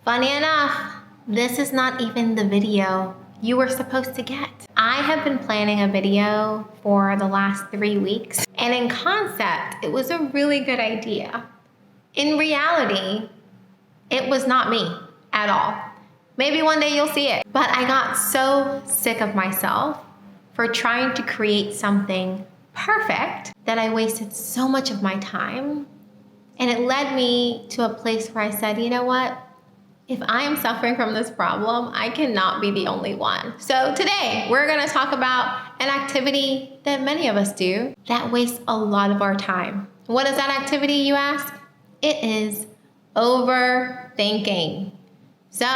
Funny enough, this is not even the video you were supposed to get. I have been planning a video for the last 3 weeks, and in concept, it was a really good idea. In reality, it was not me at all. Maybe one day you'll see it. But I got so sick of myself for trying to create something perfect that I wasted so much of my time. And it led me to a place where I said, you know what? If I am suffering from this problem, I cannot be the only one. So today, we're gonna talk about an activity that many of us do that wastes a lot of our time. What is that activity, you ask? It is overthinking. So,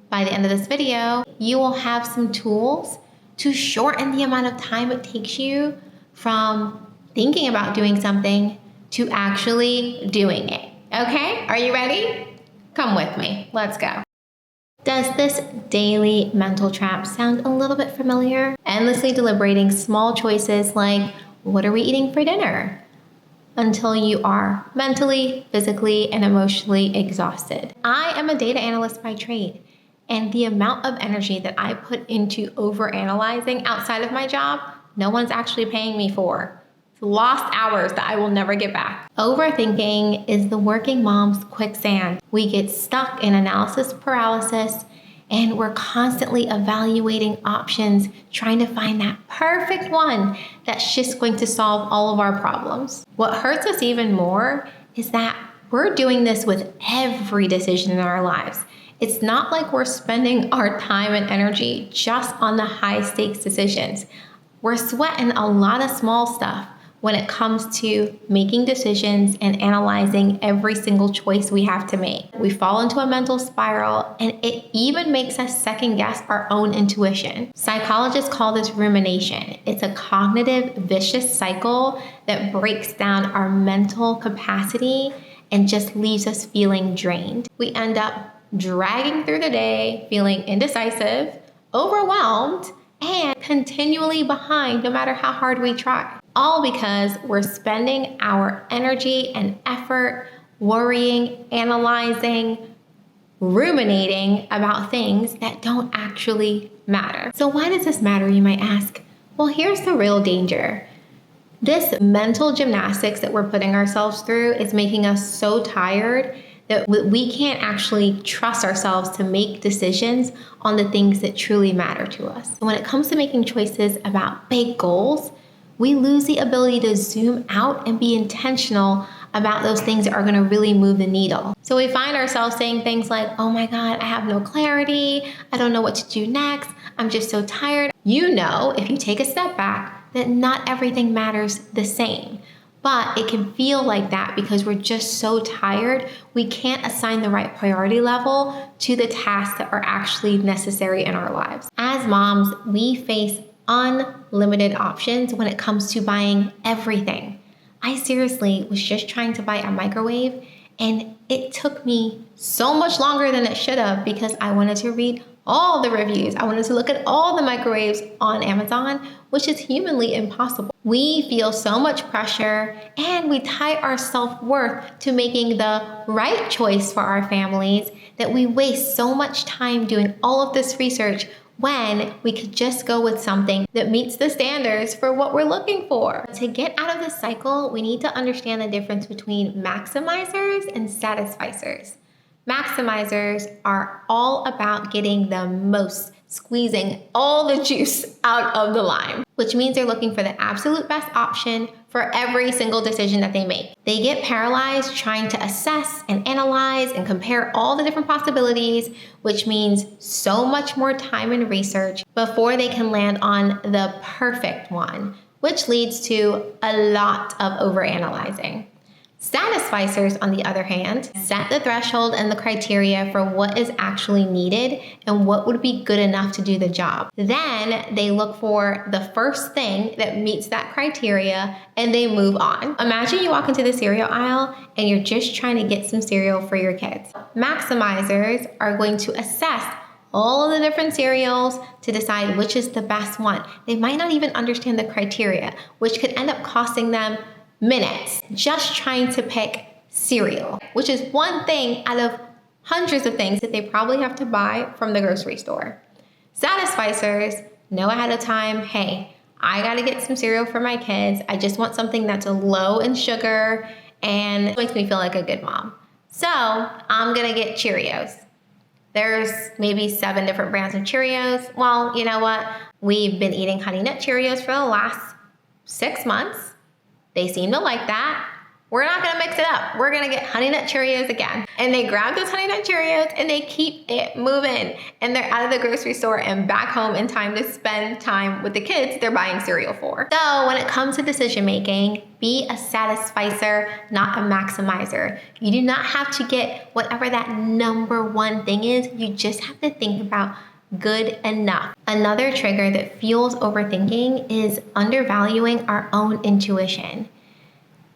by the end of this video, you will have some tools to shorten the amount of time it takes you from thinking about doing something to actually doing it. Okay, are you ready? Come with me, let's go. Does this daily mental trap sound a little bit familiar? Endlessly deliberating small choices like, what are we eating for dinner? Until you are mentally, physically, and emotionally exhausted. I am a data analyst by trade, and the amount of energy that I put into overanalyzing outside of my job, no one's actually paying me for. It's lost hours that I will never get back. Overthinking is the working mom's quicksand. We get stuck in analysis paralysis, and we're constantly evaluating options, trying to find that perfect one that's just going to solve all of our problems. What hurts us even more is that we're doing this with every decision in our lives. It's not like we're spending our time and energy just on the high stakes decisions. We're sweating a lot of small stuff when it comes to making decisions and analyzing every single choice we have to make. We fall into a mental spiral, and it even makes us second guess our own intuition. Psychologists call this rumination. It's a cognitive vicious cycle that breaks down our mental capacity and just leaves us feeling drained. We end up dragging through the day, feeling indecisive, overwhelmed, and continually behind no matter how hard we try. All because we're spending our energy and effort worrying, analyzing, ruminating about things that don't actually matter. So why does this matter, you might ask? Well, here's the real danger. This mental gymnastics that we're putting ourselves through is making us so tired that we can't actually trust ourselves to make decisions on the things that truly matter to us. When it comes to making choices about big goals, we lose the ability to zoom out and be intentional about those things that are gonna really move the needle. So we find ourselves saying things like, oh my God, I have no clarity. I don't know what to do next. I'm just so tired. You know, if you take a step back, that not everything matters the same. But it can feel like that because we're just so tired, we can't assign the right priority level to the tasks that are actually necessary in our lives. As moms, we face unlimited options when it comes to buying everything. I seriously was just trying to buy a microwave, and it took me so much longer than it should have because I wanted to read all the reviews. I wanted to look at all the microwaves on Amazon, which is humanly impossible. We feel so much pressure, and we tie our self-worth to making the right choice for our families that we waste so much time doing all of this research when we could just go with something that meets the standards for what we're looking for. To get out of this cycle, we need to understand the difference between maximizers and satisficers. Maximizers are all about getting the most, squeezing all the juice out of the lime, which means they're looking for the absolute best option for every single decision that they make. They get paralyzed trying to assess and analyze and compare all the different possibilities, which means so much more time and research before they can land on the perfect one, which leads to a lot of overanalyzing. Satisficers, on the other hand, set the threshold and the criteria for what is actually needed and what would be good enough to do the job. Then they look for the first thing that meets that criteria and they move on. Imagine you walk into the cereal aisle and you're just trying to get some cereal for your kids. Maximizers are going to assess all of the different cereals to decide which is the best one. They might not even understand the criteria, which could end up costing them minutes just trying to pick cereal, which is one thing out of hundreds of things that they probably have to buy from the grocery store. Satisficers know ahead of time, hey, I gotta get some cereal for my kids. I just want something that's low in sugar and makes me feel like a good mom. So I'm gonna get Cheerios. There's maybe 7 different brands of Cheerios. Well, you know what? We've been eating Honey Nut Cheerios for the last 6 months. They seem to like that. We're not gonna mix it up. We're gonna get Honey Nut Cheerios again. And they grab those Honey Nut Cheerios and they keep it moving. And they're out of the grocery store and back home in time to spend time with the kids they're buying cereal for. So when it comes to decision making, be a satisficer, not a maximizer. You do not have to get whatever that number one thing is. You just have to think about good enough. Another trigger that fuels overthinking is undervaluing our own intuition.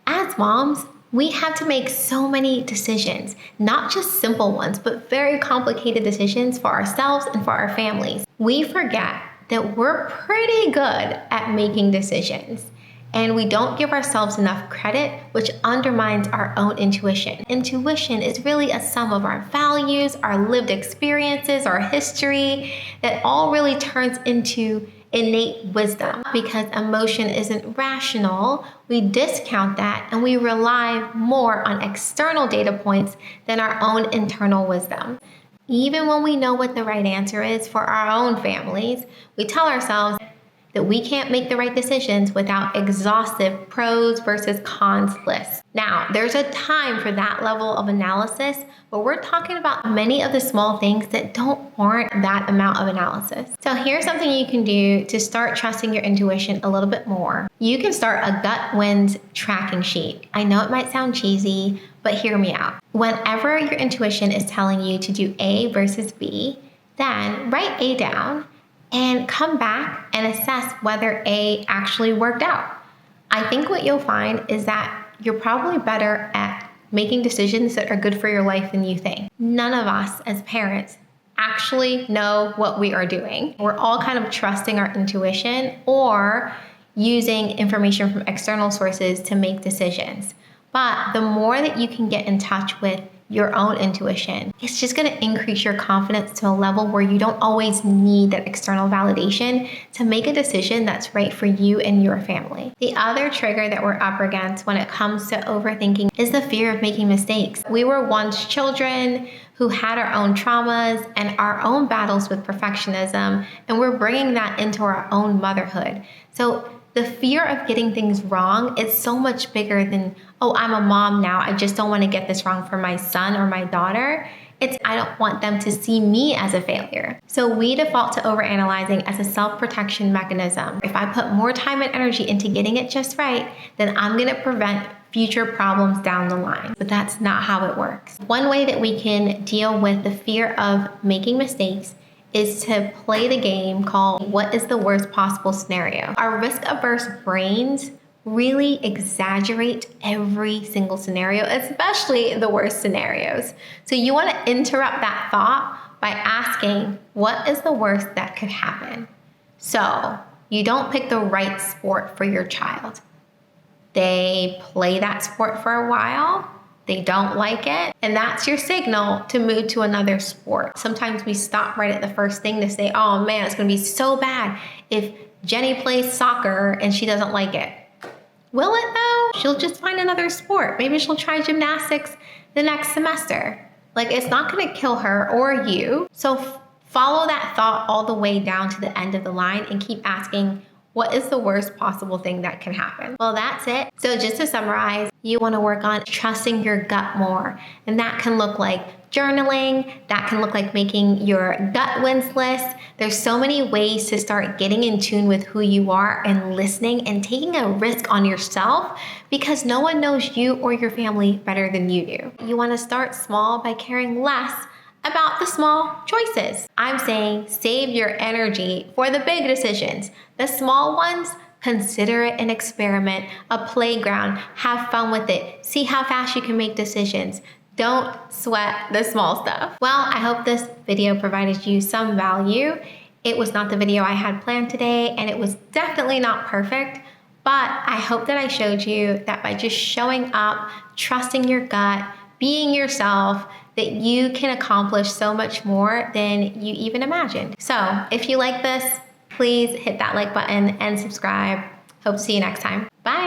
As moms, we have to make so many decisions, not just simple ones, but very complicated decisions for ourselves and for our families. We forget that we're pretty good at making decisions, and we don't give ourselves enough credit, which undermines our own intuition. Intuition is really a sum of our values, our lived experiences, our history, that all really turns into innate wisdom. Because emotion isn't rational, we discount that and we rely more on external data points than our own internal wisdom. Even when we know what the right answer is for our own families, we tell ourselves that we can't make the right decisions without exhaustive pros versus cons lists. Now, there's a time for that level of analysis, but we're talking about many of the small things that don't warrant that amount of analysis. So here's something you can do to start trusting your intuition a little bit more. You can start a gut wins tracking sheet. I know it might sound cheesy, but hear me out. Whenever your intuition is telling you to do A versus B, then write A down and come back and assess whether A actually worked out. I think what you'll find is that you're probably better at making decisions that are good for your life than you think. None of us as parents actually know what we are doing. We're all kind of trusting our intuition or using information from external sources to make decisions. But the more that you can get in touch with your own intuition, it's just going to increase your confidence to a level where you don't always need that external validation to make a decision that's right for you and your family. The other trigger that we're up against when it comes to overthinking is the fear of making mistakes. We were once children who had our own traumas and our own battles with perfectionism, and we're bringing that into our own motherhood. So the fear of getting things wrong is so much bigger than, oh, I'm a mom now, I just don't want to get this wrong for my son or my daughter. It's, I don't want them to see me as a failure. So we default to overanalyzing as a self-protection mechanism. If I put more time and energy into getting it just right, then I'm going to prevent future problems down the line. But that's not how it works. One way that we can deal with the fear of making mistakes is to play the game called what is the worst possible scenario. Our risk-averse brains really exaggerate every single scenario, especially the worst scenarios. So you want to interrupt that thought by asking, what is the worst that could happen? So you don't pick the right sport for your child. They play that sport for a while, they don't like it, and that's your signal to move to another sport. Sometimes we stop right at the first thing to say, oh man, it's gonna be so bad if Jenny plays soccer and she doesn't like it. Will it though? She'll just find another sport. Maybe she'll try gymnastics the next semester. Like, it's not gonna kill her or you. So follow that thought all the way down to the end of the line and keep asking, what is the worst possible thing that can happen? Well, that's it. So just to summarize, you want to work on trusting your gut more. And that can look like journaling. That can look like making your gut wins list. There's so many ways to start getting in tune with who you are and listening and taking a risk on yourself, because no one knows you or your family better than you do. You want to start small by caring less about the small choices. I'm saying save your energy for the big decisions. The small ones, consider it an experiment, a playground, have fun with it, see how fast you can make decisions. Don't sweat the small stuff. Well, I hope this video provided you some value. It was not the video I had planned today, and it was definitely not perfect, but I hope that I showed you that by just showing up, trusting your gut, being yourself, that you can accomplish so much more than you even imagined. So if you like this, please hit that like button and subscribe. Hope to see you next time. Bye.